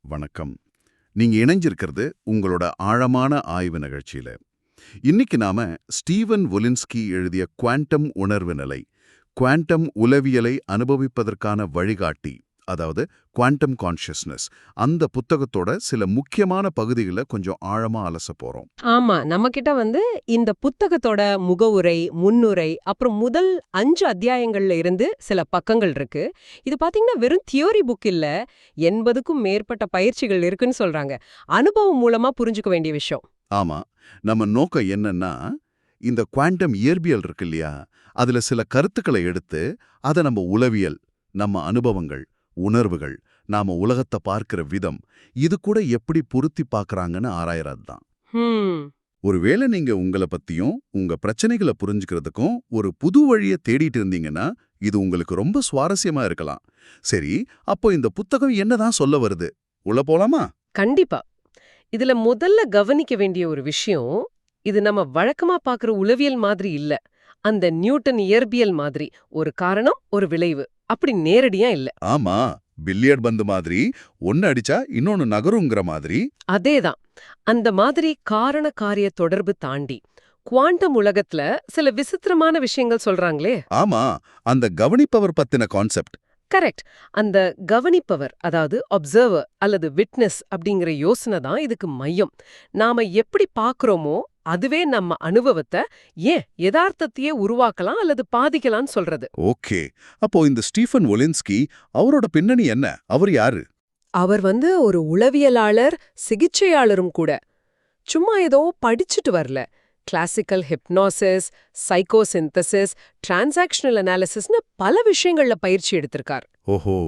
வணக்கம். நீங்க இணைஞ்சிருக்கிறது உங்களோட ஆழமான ஆய்வு நிகழ்ச்சியில. இன்னைக்கு நாம ஸ்டீவன் வொலின்ஸ்கி எழுதிய குவாண்டம் உணர்வு நிலை, குவாண்டம் உளவியலை அனுபவிப்பதற்கான வழிகாட்டி, அதாவது குவாண்டம் கான்ஷியஸ்னஸ், அந்த புத்தகத்தோட சில முக்கியமான பகுதிகளை கொஞ்சம் ஆழமா அலச போறோம். ஆமா, நம்மகிட்ட இந்த புத்தகத்தோட முகவுரை, முன்னுரை, அப்புறம் முதல் 5 அத்தியாயங்கள்ல இருந்து சில பக்கங்கள் இருக்கு. இது பாத்தீங்கன்னா வெறும் தியோரி புக் இல்ல, 80க்கும் மேற்பட்ட பயிற்சிகள் இருக்குன்னு சொல்றாங்க. அனுபவம் மூலமா புரிஞ்சுக்க வேண்டிய விஷயம். ஆமா, நம்ம நோக்கம் என்னன்னா, இந்த குவாண்டம் இயற்பியல் இருக்கு இல்லையா, அதுல சில கருத்துக்களை எடுத்து அதை நம்ம உளவியல், நம்ம அனுபவங்கள், உணர்வுகள், நாம உலகத்தை பார்க்கிற விதம், இது கூட எப்படி பொருத்தி பார்க்கறாங்கன்னு ஆராயறது தான். ஒருவேளை நீங்க உங்களை பத்தியும் உங்க பிரச்சனைகளை புரிஞ்சுக்கிறதுக்கும் ஒரு புது வழியை தேடிட்டு இருந்தீங்கன்னா இது உங்களுக்கு ரொம்ப சுவாரஸ்யமா இருக்கலாம். சரி, அப்போ இந்த புத்தகம் என்னதான் சொல்ல வருது, உள்ள போலாமா? கண்டிப்பா. இதுல முதல்ல கவனிக்க வேண்டிய ஒரு விஷயம், இது நம்ம வழக்கமா பார்க்குற உளவியல் மாதிரி இல்ல. அந்த நியூட்டன் இயற்பியல் மாதிரி ஒரு காரணம் ஒரு விளைவு அப்படி நேரடியா இல்ல. ஆமா, பில்லியர்ட் பந்து மாதிரி ஒன்னு அடிச்சா இன்னொன்னு நகருங்கிற மாதிரி. அதேதான். அந்த மாதிரி காரண காரிய தொடர்பு தாண்டி குவாண்டம் உலகத்துல சில விசித்திரமான விஷயங்கள் சொல்றாங்களே. ஆமா, அந்த கவனிப்பவர் பத்தின கான்செப்ட். கரெக்ட். அந்த கவனிப்பவர், அதாவது அப்சர்வர் அல்லது விட்னஸ் அப்படிங்கிற யோசனை தான் இதுக்கு மையம். நாம எப்படி பார்க்கறோமோ அதுவே நம்ம அனுபவத்தை, ஏன் யதார்த்தத்தையே உருவாக்கலாம் அல்லது பாதிக்கலாம்னு சொல்றது. ஓகே, அப்போ இந்த ஸ்டீஃபன் வொலின்ஸ்கி, அவரோட பின்னணி என்ன? அவர் யாரு? அவர் ஒரு உளவியலாளர், சிகிச்சையாளரும் கூட. சும்மா ஏதோ படிச்சுட்டு வரல. கிளாசிக்கல் ஹிப்னாசிஸ், சைக்கோசிந்தசிஸ், டிரான்சாக்ஷனல் அனாலிசிஸ்னு பல விஷயங்கள்ல பயிற்சி எடுத்திருக்கார். ஓஹோ.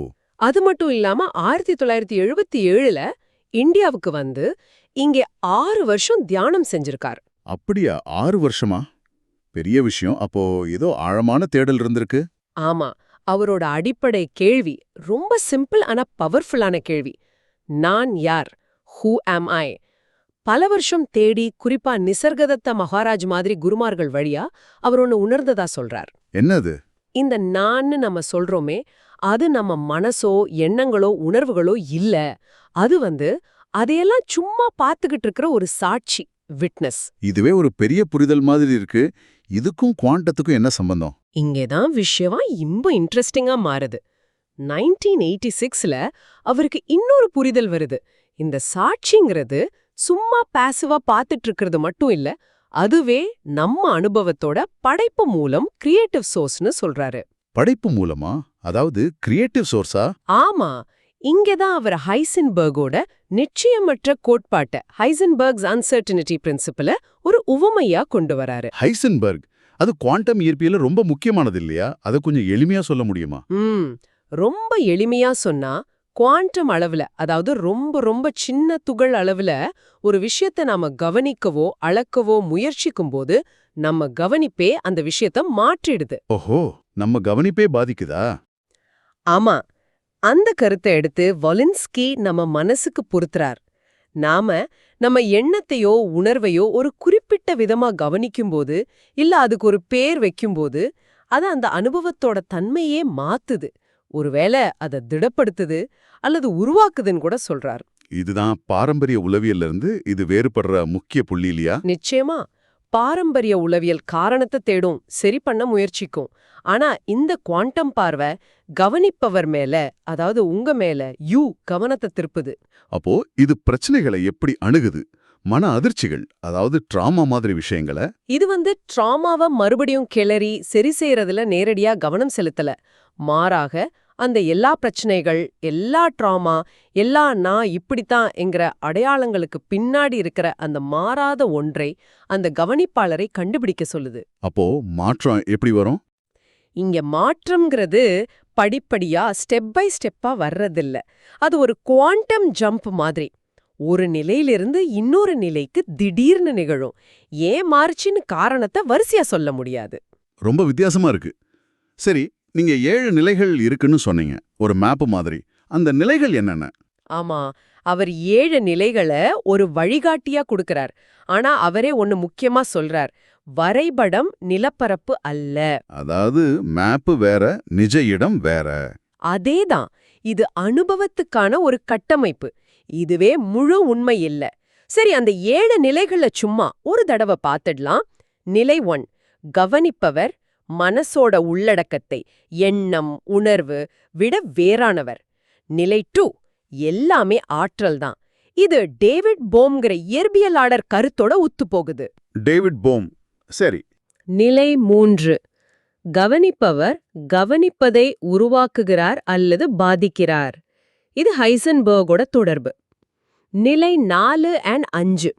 அது மட்டும் இல்லாம 1977ல இந்தியாவுக்கு இங்கே 6 வருஷம் தியானம் செஞ்சிருக்கார். அப்படியா? 6 வருஷமா? பெரிய விஷயம். அப்போ ஏதோ ஆழமான தேடல் இருந்திருக்கு. ஆமா, அவரோட அடிப்படை கேள்வி ரொம்ப சிம்பிள் ஆனா பவர்ஃபுல்லான கேள்வி. நான் யார்? ஹூ ஆம் ஐ? பல வருஷம் தேடி, குறிப்பா நிசர்கதத்த மகாராஜ் மாதிரி குருமார்கள் வழியா அவர் ஒன்னு உணர்ந்ததா சொல்றார். என்னது? இந்த நான்னு நம்ம சொல்றோமே, அது நம்ம மனசோ எண்ணங்களோ உணர்வுகளோ இல்ல. அது அதையெல்லாம் சும்மா பார்த்துக்கிட்டு இருக்கிற ஒரு சாட்சி, விட்னஸ். இதுவே ஒரு பெரிய புரிதல் மாதிரி இருக்கு. இதுக்கும் குவாண்டத்துக்கும் என்ன சம்பந்தம்? இங்கேதான் விஷயம் ரொம்ப இன்ட்ரெஸ்டிங்கா மாறுது. 1986ல அவருக்கு இன்னொரு புரிதல் வருது. இந்த சாட்சிங்கிறது சும்மா பாசிவா பார்த்துட்டு இருக்கிறது மட்டும் இல்ல, அதுவே நம்ம அனுபவத்தோட படைப்பு மூலம் கிரியேட்டிவ் சோர்ஸ்னு சொல்றாரு. படைப்பு மூலமா? அதாவது கிரியேட்டிவ் சோர்ஸா? ஆமா, இங்கதான் அவர் ஹைசன்பர்கோட நிச்சயமற்ற கோட்பாட்டை, ஹைசன்பர்க்ஸ் அன்சர்டனிட்டி பிரின்சிபலை ஒரு உவமையா கொண்டு வராரு. ஹைசன்பர்க், அது குவாண்டம் இயற்பியல ரொம்ப முக்கியமானது இல்லையா? அதை கொஞ்சம் எளிமையா சொல்ல முடியுமா? ரொம்ப எளிமையா சொன்னா, குவாண்டம் அளவுல, அதாவது ரொம்ப ரொம்ப சின்ன துகள் அளவுல ஒரு விஷயத்தை நாம கவனிக்கவோ அளக்கவோ முயற்சிக்கும் போது நம்ம கவனிப்பே அந்த விஷயத்தை மாற்றிடுது. ஓஹோ, நம்ம கவனிப்பே பாதிக்குதா? ஆமா, அந்த கருத்தை எடுத்து வொலின்ஸ்கி நம்ம மனசுக்கு பொருத்துறார். நம்ம எண்ணத்தையோ உணர்வையோ ஒரு குறிப்பிட்ட விதமா கவனிக்கும்போது, இல்ல அதுக்கு ஒரு பேர் வைக்கும்போது, அது அந்த அனுபவத்தோட தன்மையே மாத்துது. ஒருவேளை அதை திடப்படுத்துது அல்லது உருவாக்குதுன்னு கூட சொல்றார். இதுதான் பாரம்பரிய உளவியல்ல இருந்து இது வேறுபடுற முக்கிய புள்ளி இல்லையா? நிச்சயமா. பாரம்பரிய உளவியல் காரணத்தை தேடும், சரி பண்ண முயற்சிக்கும். ஆனா இந்த குவாண்டம் பார்வை கவனிப்பவர் மேல, அதாவது உங்க மேல கவனத்தை திருப்புது. அப்போ இது பிரச்சனைகளை எப்படி அணுகுது? மன அதிர்ச்சிகள், அதாவது ட்ராமா மாதிரி விஷயங்களை. இது ட்ராமாவை மறுபடியும் கிளறி சரி செய்யறதுல நேரடியா கவனம் செலுத்தல. மாறாக அந்த எல்லா பிரச்சனைகள், எல்லா ட்ராமா, எல்லா நான் இப்படித்தான் என்கிற அடையாளங்களுக்கு பின்னாடி இருக்கிற அந்த மாறாத ஒன்றை அந்த கவனிப்பாளரை கண்டுபிடிக்க சொல்லுது. அப்போ மாற்றம் எப்படி வரும்? இங்க மாற்றம்ங்கிறது படிப்படியா ஸ்டெப் பை ஸ்டெப்பா வர்றதில்ல. அது ஒரு குவாண்டம் ஜம்ப் மாதிரி. ஒரு நிலையிலிருந்து இன்னொரு நிலைக்கு திடீர்னு நிகழும். ஏன் மாறுச்சுன்னு காரணத்தை வரிசையா சொல்ல முடியாது. ரொம்ப வித்தியாசமா இருக்கு. சரி, நீங்க 7 நிலைகள் இருக்குன்னு சொன்னீங்க, ஒரு மேப் மாதிரி. அந்த நிலைகள் என்னென்ன? ஆமா, அவர் 7 நிலைகளை ஒரு வழிகாட்டியா கொடுக்கிறார். ஆனா அவரே ஒன்னு முக்கியமா சொல்றார், வரைபடம் நிலப்பரப்பு அல்ல. அதாவது மேப் வேற, நிஜ இடம் வேற. அதேதான். இது அனுபவத்துக்கான ஒரு கட்டமைப்பு. இதுவே முழு உண்மை இல்ல. சரி, அந்த 7 நிலைகள்ல சும்மா ஒரு தடவை பார்த்துடலாம். நிலை 1, கவனிப்பவர் மனசோட உள்ளடக்கத்தை, எண்ணம், உணர்வு விட வேறானவர். நிலை 2, எல்லாமே ஆற்றல் தான். இது டேவிட் போம்ங்கிற இயற்பியலாளர் கருத்தோட ஒத்துப்போகுது. டேவிட் போம். சரி. நிலை 3, கவனிப்பவர் கவனிப்பதை உருவாக்குகிறார் அல்லது பாதிக்கிறார். இது ஹைசன்பர்கோட தொடர்பு. நிலை 4 and 5,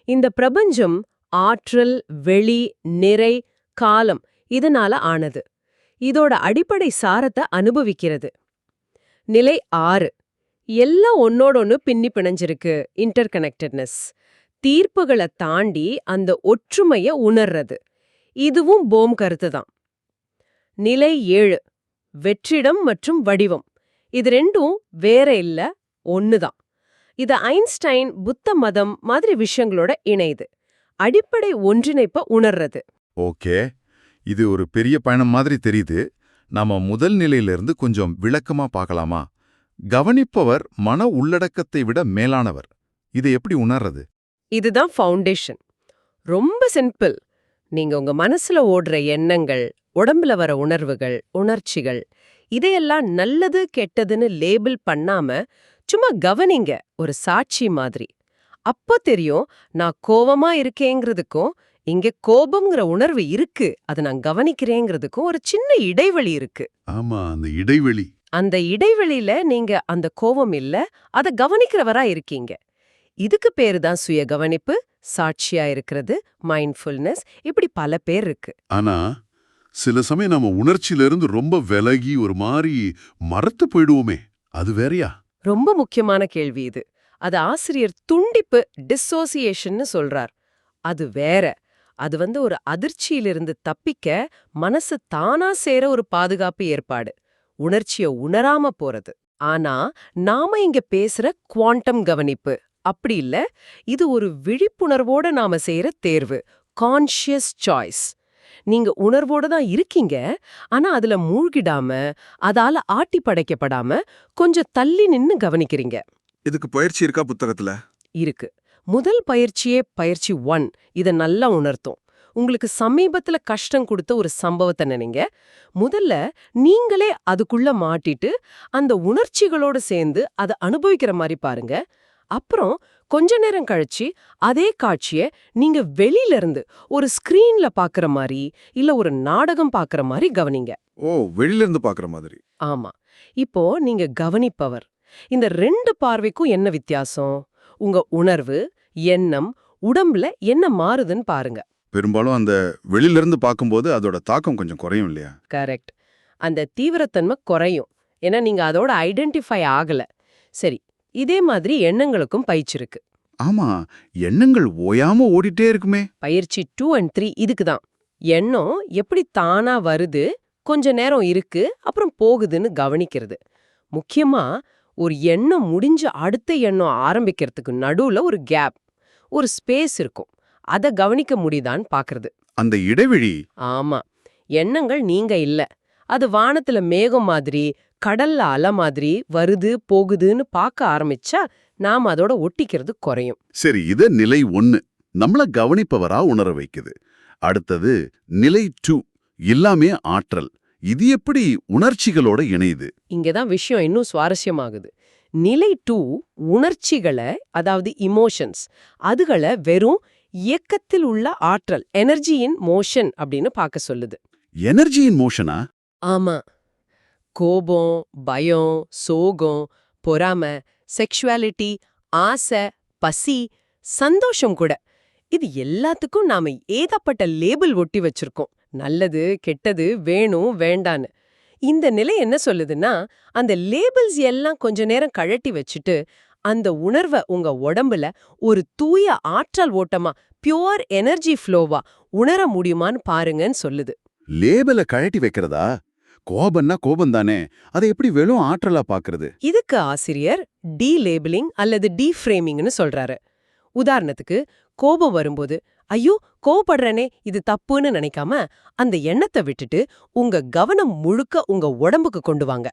இந்த பிரபஞ்சம் ஆற்றல், வெளி, நிறை, காலம் இதனால ஆனது. இதோட அடிப்படை சாரத்தை அனுபவிக்கிறது. நிலை 6, எல்லாம் ஒன்னோடொன்னு பின்னி பிணைஞ்சிருக்கு, இன்டர்கனெக்டட்னஸ். தீர்ப்புகளை தாண்டி அந்த ஒற்றுமைய உணர்றது. இதுவும் போம் கருத்துதான். நிலை 7, வெற்றிடம் மற்றும் வடிவம். இது ரெண்டும் வேற இல்ல, ஒண்ணுதான். இது ஐன்ஸ்டைன், புத்த மதம் மாதிரி விஷயங்களோட இணைது. அடிப்படை ஒன்றிணைப்ப உணர்றது. ஓகே, இது ஒரு பெரிய பயணம் மாதிரி தெரியுது. நாம முதல் நிலையிலிருந்து கொஞ்சம் விளக்கமா பார்க்கலாமா? கவனிப்பவர் மன உள்ளடக்கத்தை விட மேலானவர். இதை எப்படி உணர்றது? இதுதான் ஃபவுண்டேஷன். ரொம்ப சிம்பிள். நீங்க உங்க மனசுல ஓடுற எண்ணங்கள், உடம்புல வர உணர்வுகள், உணர்ச்சிகள் இதையெல்லாம் நல்லது கெட்டதுன்னு லேபிள் பண்ணாம சும்மா கவனிங்க, ஒரு சாட்சி மாதிரி. அப்போ தெரியும், நான் கோவமா இருக்கேங்கிறதுக்கும் இங்க கோபம்ங்கிற உணர்வு இருக்கு, அதை நான் கவனிக்கிறேங்கிறதுக்கும் ஒரு சின்ன இடைவெளி இருக்கு. ஆமா, அந்த இடைவெளி. அந்த இடைவெளியில நீங்க அந்த கோபம் இல்ல, அதை கவனிக்கிறவரா இருக்கீங்க. இதுக்கு பேரு தான் சுய கவனிப்பு, சாட்சியா இருக்கிறது, மைண்ட்ஃபுல்னஸ். இப்படி பல பேர் இருக்கு. ஆனா சில சமயம் நம்ம உணர்ச்சியிலிருந்து ரொம்ப விலகி ஒரு மாதிரி மறத்து போயிடுவோமே, அது வேறயா? ரொம்ப முக்கியமான கேள்வி இது. அது ஆசிரியர் துண்டிப்பு, டிஸ்சோசியேஷன்னு சொல்றார். அது வேற. அது ஒரு அதிர்ச்சியிலிருந்து தப்பிக்க மனசு தானா சேர ஒரு பாதுகாப்பு ஏற்பாடு, உணர்ச்சிய உணராம போறது. ஆனா நாம இங்க பேசுற குவாண்டம் கவனிப்பு அப்படி இல்ல. இது ஒரு விழிப்புணர்வோட நாம செய்யற தேர்வு, கான்ஷியஸ் சாய்ஸ். நீங்க உணர்வோட தான் இருக்கீங்க, ஆனா அதுல மூழ்கிடாம, அதால ஆட்டி படைக்கப்படாம கொஞ்சம் தள்ளி நின்னு கவனிக்கிறீங்க. இதுக்கு பயிற்சி இருக்கா புத்தகத்துல? இருக்கு. முதல் பயிற்சியே பயிற்சி 1 இத நல்லா உணர்த்தும். உங்களுக்கு சமீபத்துல கஷ்டம் கொடுத்த ஒரு சம்பவத்தை நினைங்க. முதல்ல நீங்களே அதுக்குள்ள மாட்டிட்டு அந்த உணர்ச்சிகளோட சேர்ந்து அதை அனுபவிக்கிற மாதிரி பாருங்க. அப்புறம் கொஞ்ச நேரம் கழிச்சு அதே காட்சிய நீங்க வெளியில இருந்து ஒரு ஸ்கிரீன்ல பாக்குற மாதிரி இல்ல ஒரு நாடகம் பாக்குற மாதிரி கவனிங்க. ஓ, வெளியில இருந்து பாக்குற மாதிரி. ஆமா. இப்போ நீங்க கவனிப்பவர். இந்த 2 பார்வைக்கும் என்ன வித்தியாசம்? உங்க உணர்வு, எண்ணம், உடம்புல என்ன மாறுதுன்னு பாருங்க. பெரும்பாலும் அந்த வெளியில இருந்து பார்க்கும்போது அதோட தாக்கம் கொஞ்சம் குறையும் இல்லையா? கரெக்ட். அந்த தீவிரத்தன்மை குறையும். ஏன்னா நீங்க அதோட ஐடென்டிஃபை ஆகல. சரி, இதே மாதிரி எண்ணங்களுக்கும் பயிற்சி இருக்கு. ஆமா, எண்ணங்கள் ஓயாம ஓடிட்டே இருக்குமே. பயிற்சி 2 and 3 இதுக்கு தான். எண்ணம் எப்படி தானா வருது, கொஞ்ச நேரம் இருக்கு, அப்புறம் போகுதுன்னு கவனிக்கிறது. முக்கியமா ஒரு எண்ணம் முடிஞ்ச அடுத்த எண்ணம் ஆரம்பிக்கிறதுக்கு நடுவுல ஒரு கேப், ஒரு ஸ்பேஸ் இருக்கும். அதை கவனிக்க முடியுதான்னு பாக்குறது. அந்த இடைவெளி. ஆமா. எண்ணங்கள் நீங்க இல்ல. அது வானத்துல மேகம் மாதிரி, கடல்ல அலை மாதிரி வருது போகுதுன்னு பார்க்க ஆரம்பிச்சா நாம அதோட ஒட்டிக்கிறது குறையும். சரி, இது நிலை 1 நம்மள கவனிப்பவரா உணர வைக்குது. அடுத்தது நிலை 2, எல்லாமே ஆற்றல். இது எப்படி உணர்ச்சிகளோட இணையுது? இங்கதான் விஷயம் இன்னும் சுவாரஸ்யமாகுது. நிலை 2 உணர்ச்சிகளை, அதாவது இமோஷன்ஸ், அதுகளை வெறும் இயக்கத்தில் உள்ள ஆற்றல், எனர்ஜி இன் மோஷன் அப்படின்னு பார்க்க சொல்லுது. எனர்ஜி இன் மோஷனா? ஆமா. கோபம், பயம், சோகம், பொறாமை, செக்ஷுவாலிட்டி, ஆசை, பசி, சந்தோஷம் கூட. இது எல்லாத்துக்கும் நாம ஏகப்பட்ட லேபிள் ஒட்டி வச்சிருக்கோம். நல்லது, கெட்டது, வேணும், வேண்டான்னு. இந்த நிலை என்ன சொல்லுதுன்னா, அந்த லேபிள்ஸ் எல்லாம் கொஞ்ச நேரம் கழட்டி வச்சுட்டு அந்த உணர்வை உங்க உடம்புல ஒரு தூய ஆற்றல் ஓட்டமா, பியூர் எனர்ஜி ஃப்ளோவா உணர முடியுமான்னு பாருங்கன்னு சொல்லுது. லேபிள கழட்டி வைக்கிறதா? கோபம்னா கோபம் தானே, அதை எப்படி வெறும் ஆற்றலா பாக்குறது? இதுக்கு ஆசிரியர் டீலேபிளிங் அல்லது டீஃப்ரேமிங்னு சொல்றாரு. உதாரணத்துக்கு, கோபம் வரும்போது ஐயோ கோபப்படுறனே இது தப்புன்னு நினைக்காம அந்த எண்ணத்தை விட்டுட்டு உங்க கவனம் முழுக்க உங்க உடம்புக்கு கொண்டு வாங்க.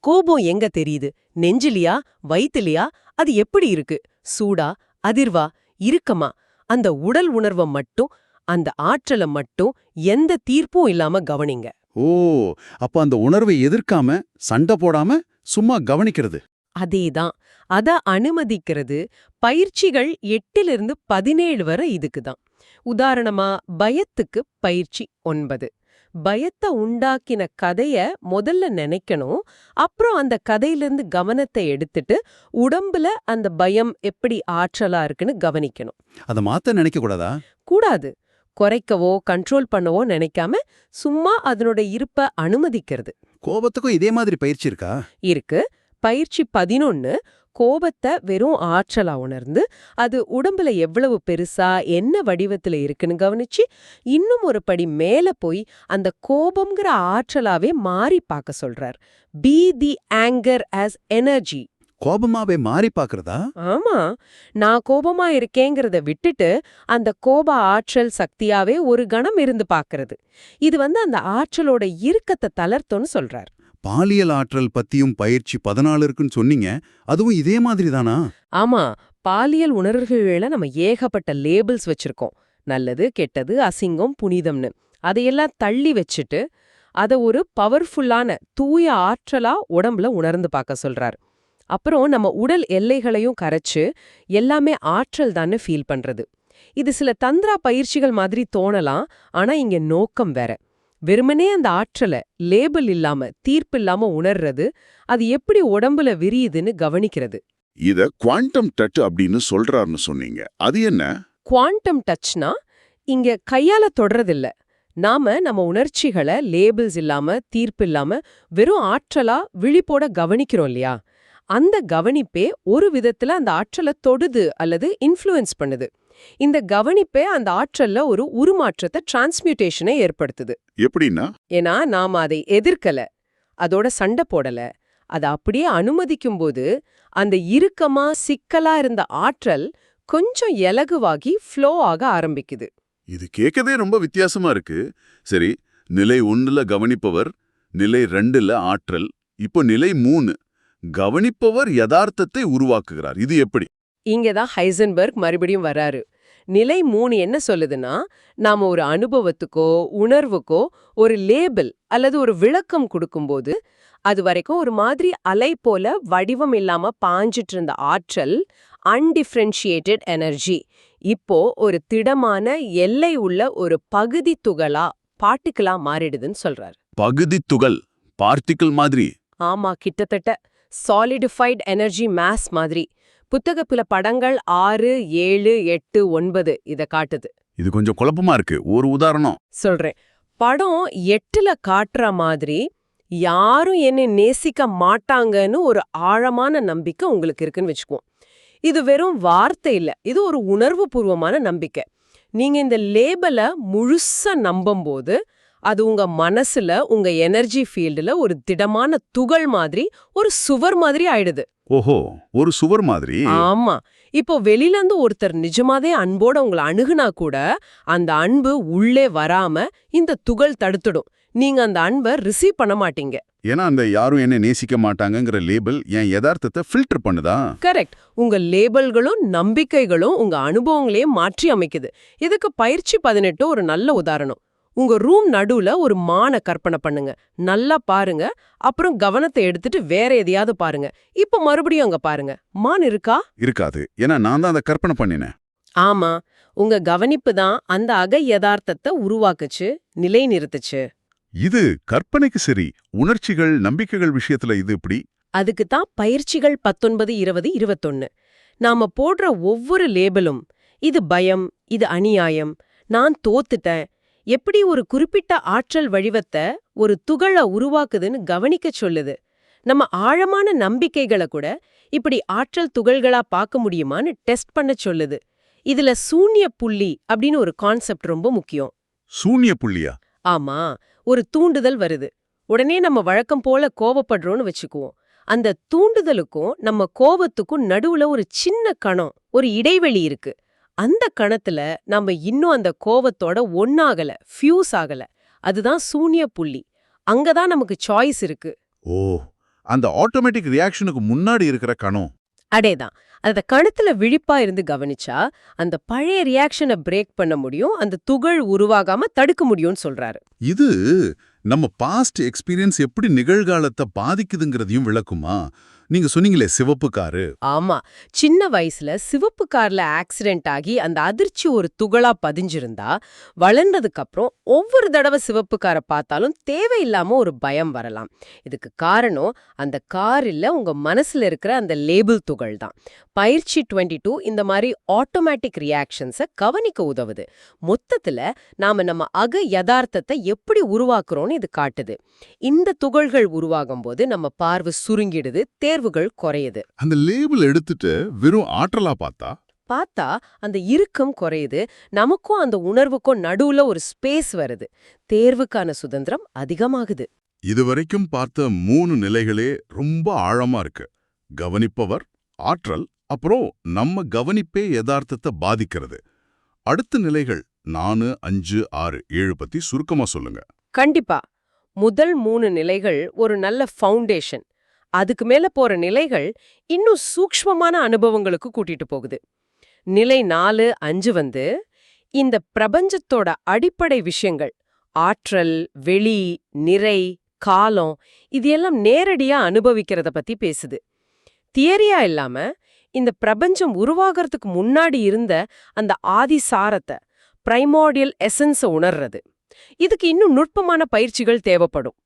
கோபம் எங்க தெரியுது? நெஞ்சிலியா, வயித்துலயா? அது எப்படி இருக்கு? சூடா, அதிர்வா, இறுக்கமா? அந்த உடல் உணர்வை மட்டும், அந்த ஆற்றல மட்டும் எந்த தீர்ப்பும் இல்லாம கவனிங்க. ஓ, அப்ப அந்த உணர்வை எதிர்க்காம சண்டை போடாம சும்மா கவனிக்கிறது. அதேதான். அத அனுமதிக்கிறது. பயிற்சிகள் 8லிருந்து 17 வரை இதுக்கு தான். உதாரணமா, பயத்துக்கு பயிற்சி 9. பயத்த உண்டாக்கின கதைய முதல்ல நினைக்கணும். அப்புறம் அந்த கதையிலிருந்து கவனத்தை எடுத்துட்டு உடம்புல அந்த பயம் எப்படி ஆற்றலா இருக்குன்னு கவனிக்கணும். அதை மாத்த நினைக்க கூடாதா? கூடாது. குறைக்கவோ கண்ட்ரோல் பண்ணவோ நினைக்காம சும்மா அதனோட இருப்ப அனுமதிக்கிறது. கோபத்துக்கும் இதே மாதிரி பயிற்சி இருக்கா? இருக்கு. பயிற்சி 11 கோபத்தை வெறும் ஆற்றலா உணர்ந்து அது உடம்புல எவ்வளவு பெருசா என்ன வடிவத்துல இருக்குன்னு கவனிச்சு இன்னும் ஒரு படி மேல போய் அந்த கோபம்ங்கிற ஆற்றலாவே மாறி பார்க்க சொல்றார். Be the anger as energy. கோபமாவே மாறி பாக்குறதா? ஆமா, நான் கோபமா இருக்கேங்கிறத விட்டுட்டு அந்த கோப ஆற்றல் சக்தியாவே ஒரு கணம் இருந்து பார்க்கறது. இது அந்த ஆற்றலோட இறுக்கத்தை தளர்த்தும்னு சொல்றார். பாலியல் ஆற்றல் பத்தியும் பயிற்சி 14 இருக்குன்னு சொன்னீங்க. அதுவும் இதே மாதிரி தானா? ஆமா, பாலியல் உணர்வுகள நம்ம ஏகப்பட்ட லேபிள்ஸ் வச்சிருக்கோம். நல்லது, கெட்டது, அசிங்கம், புனிதம்னு. அதையெல்லாம் தள்ளி வச்சுட்டு அத ஒரு பவர்ஃபுல்லான தூய ஆற்றலா உடம்புல உணர்ந்து பார்க்க சொல்றார். அப்புறம் நம்ம உடல் எல்லைகளையும் கரைச்சு எல்லாமே ஆற்றல் தான்னு ஃபீல் பண்றது. இது சில தந்திரா பயிற்சிகள் மாதிரி தோணலாம். ஆனா இங்க நோக்கம் வேற. வெறுமனே அந்த ஆற்றலை லேபிள் இல்லாம தீர்ப்பில்லாம உணர்றது, அது எப்படி உடம்புல விரியுதுன்னு கவனிக்கிறது. இத குவாண்டம் டச் அப்படின்னு சொல்றாருன்னு சொன்னீங்க. அது என்ன? குவாண்டம் டச்னா இங்க கையால தொடுறதில்ல. நாம நம்ம உணர்ச்சிகளை லேபிள்ஸ் இல்லாம தீர்ப்பு இல்லாம வெறும் ஆற்றலா விழிப்போட கவனிக்கிறோம் இல்லையா? அந்த கவனிப்பே ஒரு விதத்துல அந்த ஆற்றலை தொடுது அல்லது இன்ஃப்ளூயன்ஸ் பண்ணுது. இந்த கவனிப்பே அந்த ஆற்றல்ல ஒரு உருமாற்றத்தை, டிரான்ஸ்மியூட்டேஷனை ஏற்படுத்துது. எப்படின்னா? ஏன்னா நாம அதை எதிர்க்கல, அதோட சண்டை போடல, அதை அப்படியே அனுமதிக்கும்போது அந்த இறுக்கமா சிக்கலா இருந்த ஆற்றல் கொஞ்சம் இலகுவாகி ஃப்ளோ ஆக ஆரம்பிக்குது. இது கேட்கவே ரொம்ப வித்தியாசமா இருக்கு. சரி, நிலை 1ல கவனிப்பவர், நிலை 2ல ஆற்றல், இப்போ நிலை 3 கவனிப்பவர் யதார்த்தத்தை உருவாக்குகிறார். இது எப்படி? இங்கதான் ஹைசன்பர்க் மறுபடியும் வராரு. நிலை 3 என்ன சொல்லுதுன்னா, நாம ஒரு அனுபவத்துக்கோ உணர்வுக்கோ ஒரு லேபிள் அல்லது ஒரு விளக்கம் கொடுக்கும்போது அது வரைக்கும் ஒரு மாதிரி அலை போல வடிவம் இல்லாம பாஞ்சிட்டு இருந்த ஆற்றல், அன்டிஃபரன்ஷியேட்டட் எனர்ஜி, இப்போ ஒரு திடமான எல்லை உள்ள ஒரு பகுதி துகளா, பார்ட்டிகிளா மாறிடுதுன்னு சொல்றாரு. பகுதி துகள், பார்ட்டிகிள் மாதிரி? ஆமா, கிட்டத்தட்ட சாலிடிஃபைட் எனர்ஜி மாஸ் மாதிரி. புத்தகத்துல படங்கள் 6, 7, 8, 9 இத காட்டுது. இது கொஞ்சம் குழப்பமா இருக்கு. ஒரு உதாரணம் சொல்றேன். படம் 8ல காட்டுற மாதிரி யாரும் என்னை நேசிக்க மாட்டாங்கன்னு ஒரு ஆழமான நம்பிக்கை உங்களுக்கு இருக்குன்னு வச்சுக்குவோம். இது வெறும் வார்த்தை இல்ல, இது ஒரு உணர்வுபூர்வமான நம்பிக்கை. நீங்க இந்த லேபலை முழுசா நம்பும்போது அது உங்க மனசுல, உங்க எனர்ஜி ஃபீல்டுல ஒரு திடமான துகள் மாதிரி, ஒரு சுவர் மாதிரி ஆயிடுது. ஓஹோ, ஒரு சுவர் மாதிரி? ஆமா. இப்போ வெளியில இருந்து ஒருத்தர் நிஜமாவே அன்போட உங்களை அணுகுனா கூட அந்த அன்பு உள்ளே வராம இந்த துகள் தடுத்துடும். நீங்க அந்த அன்பை ரிசீவ் பண்ண மாட்டீங்க. ஏன்னா அந்த யாரும் என்ன நேசிக்க மாட்டாங்கங்கிற லேபிள் என் யதார்த்தத்தை ஃபில்டர் பண்ணுதா? கரெக்ட். உங்க லேபிள்களும் நம்பிக்கைகளும் உங்க அனுபவங்களையே மாற்றி அமைக்குது. இதுக்கு பயிற்சி 18 ஒரு நல்ல உதாரணம். உங்க ரூம் நடுவுல ஒரு மானை கற்பனை பண்ணுங்க. நல்லா பாருங்க. அப்புறம் கவனத்தை எடுத்துட்டு வேற எதையாவது பாருங்க. இப்ப மறுபடியும் அங்க பாருங்க. மான் இருக்கா? இருக்காது. ஏன்னா நான் தான் அதை கற்பனை பண்ணினேன். ஆமா, உங்க கவனிப்பு தான் அந்த அக யதார்த்தத்தை உருவாக்குச்சு, நிலைநிறுத்துச்சு. இது கற்பனைக்கு சரி. உணர்ச்சிகள், நம்பிக்கைகள் விஷயத்துல இது எப்படி? அதுக்கு தான் பயிற்சிகள் 19, 20, 21. நாம போடுற ஒவ்வொரு லேபிளும், இது பயம், இது அநியாயம், நான் தோத்துட்டேன், எப்படி ஒரு குறிப்பிட்ட ஆற்றல் வடிவத்தை ஒரு துகள உருவாக்குதுன்னு கவனிக்க சொல்லுது. நம்ம ஆழமான நம்பிக்கைகளை கூட இப்படி ஆற்றல் துகள்களா பார்க்க முடியுமான்னு டெஸ்ட் பண்ண சொல்லுது. இதுல சூன்ய புள்ளி அப்படின்னு ஒரு கான்செப்ட் ரொம்ப முக்கியம். சூன்ய புள்ளியா? ஆமா, ஒரு தூண்டுதல் வருது. உடனே நம்ம வழக்கம் போல கோவப்படுறோம்னு வச்சுக்குவோம். அந்த தூண்டுதலுக்கும் நம்ம கோவத்துக்கும் நடுவுல ஒரு சின்ன கணம், ஒரு இடைவெளி இருக்கு. அந்த கணத்துல நம்ம இன்னும் அந்த கோவத்தோட ஒன்னாகல, ஃபியூஸ் ஆகல. அதுதான் சூன்ய புள்ளி. அங்கதான் நமக்கு சாய்ஸ் இருக்கு. ஓ, அந்த ஆட்டோமேட்டிக் ரியாக்ஷனுக்கு முன்னாடி இருக்கிற கணம். அதேதான். அத கழுத்துல விழிப்பா இருந்து கவனிச்சா அந்த பழைய ரியாக்ஷனை பிரேக் பண்ண முடியும், அந்த துகள் உருவாகாம தடுக்க முடியும்னு சொல்றாரு. இது நம்ம பாஸ்ட் எக்ஸ்பீரியன்ஸ் எப்படி நிகழ்காலத்தை பாதிக்குதுங்கிறதையும் விளக்குமா? நீங்க சொன்னீங்களே சிவப்பு காரு. ஆமா, சின்ன வயசுல சிவப்பு கார்ல ஆக்சிடென்ட் ஆகி அந்த அதிர்ச்சி ஒரு துகளா பதிஞ்சிருந்தா வளர்ந்ததுக்கு அப்புறம் ஒவ்வொரு தடவை சிவப்பு காரை பார்த்தாலும் தேவையில்லாம ஒரு பயம் வரலாம். இதுக்கு காரணம் அந்த கார் இல்ல, உங்க மனசுல இருக்கிற அந்த லேபிள் துகள் தான். பயிற்சி 22 இந்த மாதிரி ஆட்டோமேட்டிக் ரியாக்ஷன்ஸை கவனிக்க உதவுது. மொத்தத்துல நாம நம்ம யதார்த்தத்தை எப்படி உருவாக்குறோம்னு இது காட்டுது. இந்த துகள்கள் உருவாகும் போது நம்ம பார்வை சுருங்கிடுது, தேர்வுகள் குறையுது. அந்த லேபிள் எடுத்துட்டு வெறும் ஆற்றலா பார்த்தா அந்த இறுக்கம் குறையுது, நமக்கும் அந்த உணர்வுக்கும் நடுவுல ஒரு ஸ்பேஸ் வருது, தேர்வுக்கான சுதந்திரம் அதிகமாகுது. இதுவரைக்கும் பார்த்த 3 நிலைகளே ரொம்ப ஆழமா இருக்கு. கவனிப்பவர், ஆற்றல், அப்புறம் நம்ம கவனிப்பே யதார்த்தத்தை பாதிக்கிறது. அடுத்த நிலைகள் 4, 5, 6, 7 பத்தி சுருக்கமா சொல்லுங்க. கண்டிப்பா. முதல் 3 நிலைகள் ஒரு நல்ல ஃபவுண்டேஷன். அதுக்கு மேல போற நிலைகள் இன்னும் சூக்ஷ்மமான அனுபவங்களுக்கு கூட்டிட்டு போகுது. நிலை 4, 5 இந்த பிரபஞ்சத்தோட அடிப்படை விஷயங்கள், ஆற்றல், வெளி, நிறை, காலம், இது எல்லாம் நேரடியா அனுபவிக்கிறத பத்தி பேசுது. தியரியா இல்லாம இந்த பிரபஞ்சம் உருவாகிறதுக்கு முன்னாடி இருந்த அந்த ஆதிசாரத்தை, பிரைமோர்டியல் எசன்ஸை உணர்றது. இதுக்கு இன்னும் நுட்பமான பயிற்சிகள் தேவைப்படும்.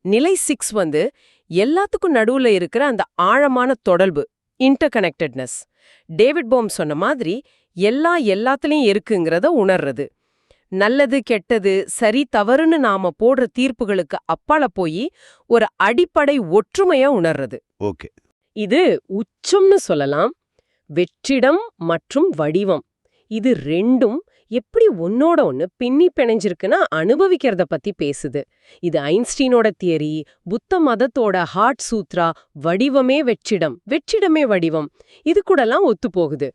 நிலை 6 எல்லாத்துக்கும் நடுவுல இருக்கிற அந்த ஆழமான தொடர்பு, இன்டர்கனெக்டட்னஸ். டேவிட் போம் சொன்ன மாதிரி எல்லாத்துலயும் இருக்குங்கிறத உணர்றது. நல்லது கெட்டது சரி தவறுன்னு நாம போடுற தீர்ப்புகளுக்கு அப்பால போய் ஒரு அடிப்படை ஒற்றுமையா உணர்றது. ஓகே, இது உச்சம்னு சொல்லலாம். வெற்றிடம் மற்றும் வடிவம், இது ரெண்டும் எப்படி ஒன்னோட ஒன்னு பின்னி பிணைஞ்சிருக்குன்னா அனுபவிக்கிறத பத்தி பேசுது. இது ஐன்ஸ்டீனோட தியரி, புத்த மதத்தோட ஹார்ட் சூத்ரா, வடிவமே வெற்றிடம், வெற்றிடமே வடிவம், இது கூடலாம் ஒத்து போகுது.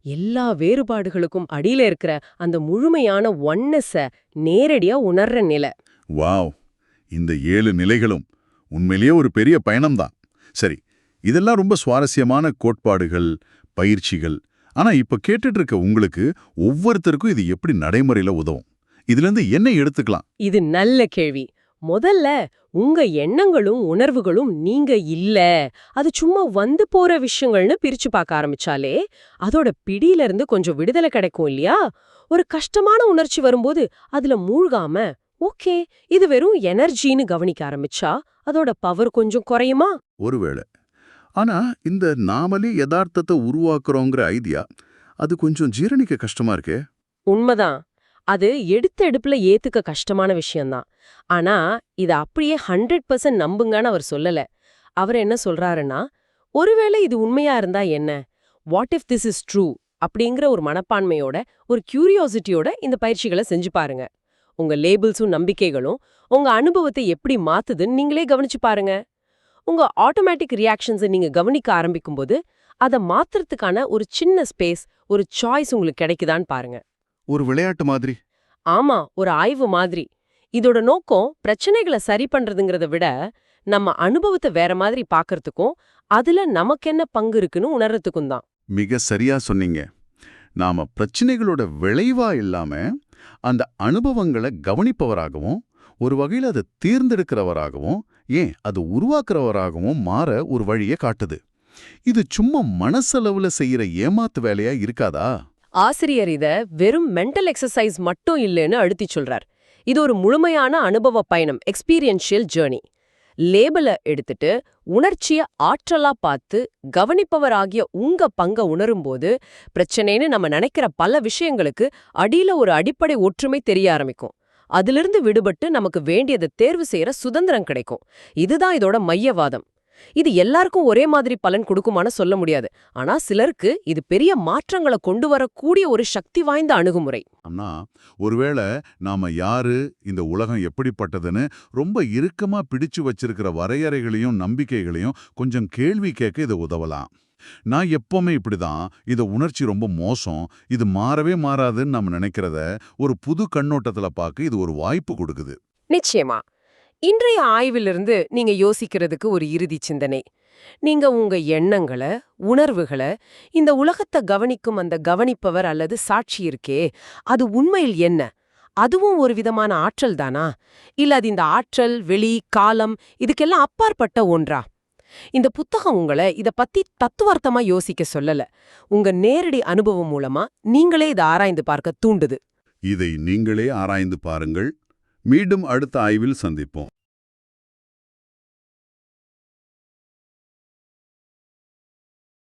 எல்லா வேறுபாடுகளுக்கும் அடியில இருக்கிற அந்த முழுமையான ஒன்னஸ நேரடியா உணர்ற நிலை. வாவ், இந்த 7 நிலைகளும் உண்மையிலேயே ஒரு பெரிய பயணம்தான். சரி, இதெல்லாம் ரொம்ப சுவாரஸ்யமான கோட்பாடுகள், பயிற்சிகள். ஆனா இப்ப கேட்டுட்டு இருக்க உங்களுக்கு ஒவ்வொருத்தருக்கும் இது எப்படி நடைமுறையில உதவும்? இதுல இருந்து என்ன எடுத்துக்கலாம்? இது நல்ல கேள்வி. முதல்ல உங்க எண்ணங்களும் உணர்வுகளும் நீங்க இல்ல, அது சும்மா வந்து போற விஷயங்கள்னு பிரிச்சு பார்க்க ஆரம்பிச்சாலே அதோட பிடியில இருந்து கொஞ்சம் விடுதலை கிடைக்கும் இல்லையா? ஒரு கஷ்டமான உணர்ச்சி வரும்போது அதுல மூழ்காம, ஓகே இது வெறும் எனர்ஜின்னு கவனிக்க ஆரம்பிச்சா அதோட பவர் கொஞ்சம் குறையுமா? ஒருவேளை. ஆனா இந்த நாமளே யதார்த்தத்தை உருவாக்குறோங்கிற ஐடியா, அது கொஞ்சம் ஜீரணிக்க கஷ்டமா இருக்கே. உண்மைதான். அது எடுத்த எடுப்புல ஏத்துக்க கஷ்டமான விஷயம்தான். ஆனா இத அப்படியே 100% நம்புங்கன்னு அவர் சொல்லல. அவர் என்ன சொல்றாருன்னா, ஒருவேளை இது உண்மையா இருந்தா என்ன, what if this is true அப்படிங்கிற ஒரு மனப்பான்மையோட, ஒரு கியூரியாசிட்டியோட இந்த பயிற்சிகளை செஞ்சு பாருங்க. உங்க லேபிள்ஸும் நம்பிக்கைகளும் உங்க அனுபவத்தை எப்படி மாத்துதுன்னு நீங்களே கவனிச்சு பாருங்க. உங்க ஆட்டோமேட்டிக் ரியாக்ஷன்ஸை நீங்க கவனிக்க ஆரம்பிக்கும்போது அதை மாத்துறதுக்கான ஒரு சின்ன ஸ்பேஸ், ஒரு சாய்ஸ் உங்களுக்கு கிடைக்குதான்னு பாருங்க. ஒரு விளையாட்டு மாதிரி. ஆமா, ஒரு ஆய்வு மாதிரி. இதோட நோக்கம் பிரச்சனைகளை சரி பண்றதுங்கிறத விட நம்ம அனுபவத்தை வேற மாதிரி பார்க்கறதுக்கும் அதுல நமக்கு என்ன பங்கு இருக்குன்னு உணர்றதுக்கும் தான். மிக சரியா சொன்னீங்க. நாம பிரச்சனைகளோட விளைவா இல்லாம அந்த அனுபவங்களை கவனிப்பவராகவும், ஒரு வகையில் அதை தேர்ந்தெடுக்கிறவராகவும், ஏன் அது உருவாக்குறவராகவும் மாற ஒரு வழியை காட்டுது. இது சும்மா மனசளவுல செய்யற ஏமாத்து வேலையா இருக்காதா? ஆசிரியர் இத வெறும் மென்டல் எக்ஸசைஸ் மட்டும் இல்லைன்னு அழுத்தி சொல்றார். இது ஒரு முழுமையான அனுபவ பயணம், எக்ஸ்பீரியன்ஷியல் ஜேர்னி. லேபிளை எடுத்துட்டு உணர்ச்சிய ஆற்றலா பார்த்து கவனிப்பவராகிய உங்க பங்க உணரும்போது பிரச்சனைன்னு நம்ம நினைக்கிற பல விஷயங்களுக்கு அடியில ஒரு அடிப்படை ஒற்றுமை தெரிய ஆரம்பிக்கும். அதிலிருந்து விடுபட்டு நமக்கு வேண்டியதை தேர்வு செய்யற சுதந்திரம் கிடைக்கும். இதுதான் இதோட மையவாதம். இது எல்லாருக்கும் ஒரே மாதிரி பலன் கொடுக்குமான்னு சொல்ல முடியாது. ஆனா சிலருக்கு இது பெரிய மாற்றங்களை கொண்டு வரக்கூடிய ஒரு சக்தி வாய்ந்த அணுகுமுறை. ஆனா ஒருவேளை நாம யாரு, இந்த உலகம் எப்படிப்பட்டதுன்னு ரொம்ப இறுக்கமா பிடிச்சு வச்சிருக்கிற வரையறைகளையும் நம்பிக்கைகளையும் கொஞ்சம் கேள்வி கேட்க இது உதவலாம். நான் எப்பவுமே இப்படிதான், இத உணர்ச்சி ரொம்ப மோசம், இது மாறவே மாறாதுன்னு நம்ம நினைக்கிறத ஒரு புது கண்ணோட்டத்துல பார்க்க இது ஒரு வாய்ப்பு கொடுக்குது. நிச்சயமா இன்றைய ஆய்விலிருந்து நீங்க யோசிக்கிறதுக்கு ஒரு இறுதி சிந்தனை. நீங்க உங்க எண்ணங்களை, உணர்வுகளை, இந்த உலகத்தை கவனிக்கும் அந்த கவனிப்பவர் அல்லது சாட்சி இருக்கே, அது உண்மையில் என்ன? அதுவும் ஒரு விதமான ஆற்றல் தானா? இல்ல அது இந்த ஆற்றல், வெளி, காலம் இதுக்கெல்லாம் அப்பாற்பட்ட ஒன்றா? இந்த புத்தகம் உங்கள இத பத்தி தத்துவார்த்தமா யோசிக்க சொல்லல. உங்க நேரடி அனுபவம் மூலமா நீங்களே இத ஆராய்ந்து பார்க்க தூண்டுது. இதை நீங்களே ஆராய்ந்து பாருங்கள். மீண்டும் அடுத்த ஆய்வில் சந்திப்போம்.